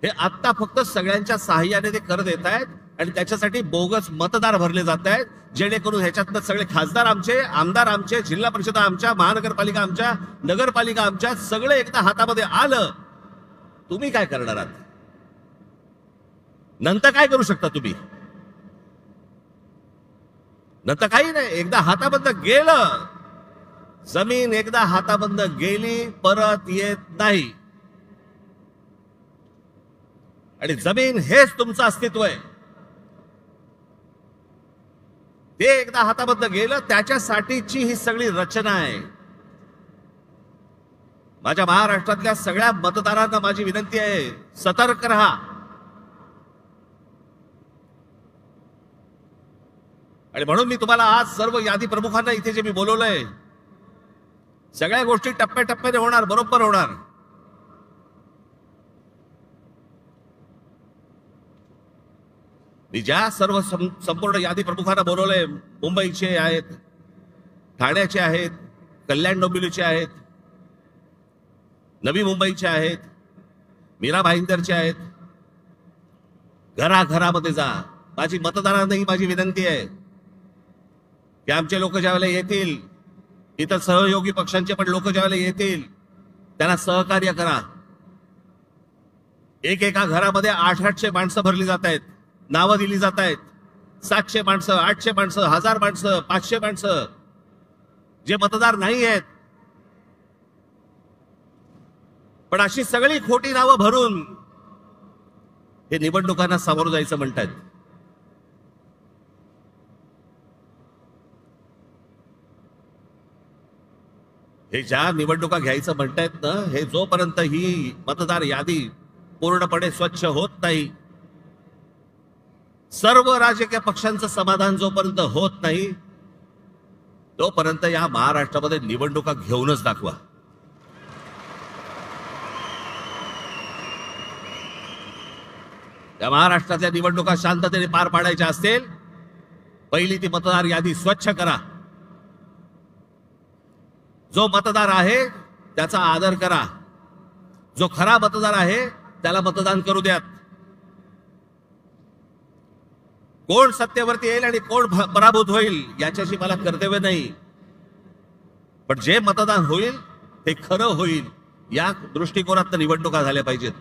हे आत्ता फक्त सगळ्यांच्या सहाय्याने ते करत येत आहेत आणि त्याच्यासाठी बोगस मतदार भरले जात आहेत, जेणेकरून ह्याच्यातनं सगळे खासदार आमचे, आमदार आमचे, जिल्हा परिषदा आमच्या, महानगरपालिका आमच्या, नगरपालिका आमच्या, सगळे एकदा हातामध्ये आलं. तुम्ही काय करणार आहात? नंतर काय करू शकता तुम्ही? नंतर काही नाही. एकदा हाताबंद गेलं, जमीन एकदा हाताबंद गेली परत येत नाही. आणि जमीन हेच तुमचं अस्तित्व आहे. ते एकदा हाताबंद गेलं, त्याच्यासाठीची ही सगळी रचना आहे. माझ्या महाराष्ट्रातल्या सगळ्या मतदारांना माझी विनंती आहे, सतर्क रहा. आणि म्हणून मी तुम्हाला आज सर्व यादी प्रमुखांना इथे जे मी बोलवलंय, सगळ्या गोष्टी टप्प्याटप्प्याने होणार, बरोबर होणार. मी ज्या सर्व संपूर्ण यादी प्रमुखांना बोलवलंय, मुंबईचे आहेत, ठाण्याचे आहेत, कल्याण डोंबिवलीचे आहेत, नवी मुंबईचे आहेत, मीरा भाईंदरचे आहेत. घराघरामध्ये जा. माझी मतदारांनाही माझी विनंती आहे की आमचे लोक ज्यावेळेला येतील, इतर सहयोगी पक्षांचे पण लोक ज्यावेळेला येतील, त्यांना सहकार्य करा. एका घरामध्ये 800 माणसं भरली जात आहेत, नावं दिली जात आहेत. 700 माणसं, 800 माणसं, 1000 माणसं, 500 माणसं, जे मतदार नाही आहेत. पण अशी सगळी खोटी नावं भरून हे निवडणुकांना सामोरं जायचं म्हणतायत. हे ज्या निवडणुका घ्यायचं म्हणतायत ना, हे जोपर्यंत ही मतदार यादी पूर्णपणे स्वच्छ होत नाही, सर्व राजकीय पक्षांचं समाधान जोपर्यंत होत नाही, तोपर्यंत या महाराष्ट्रामध्ये निवडणुका घेऊनच दाखवा. या महाराष्ट्रातल्या निवडणुका शांततेने पार पाडायच्या असतील, पहिली ती मतदार यादी स्वच्छ करा. जो मतदार आहे त्याचा आदर करा. जो खरा मतदार आहे त्याला मतदान करू द्यात. कोण सत्तेवरती येईल आणि कोण पराभूत होईल याच्याशी मला कर्तव्य नाही, पण जे मतदान होईल ते खरं होईल, या दृष्टिकोनात निवडणुका झाल्या पाहिजेत.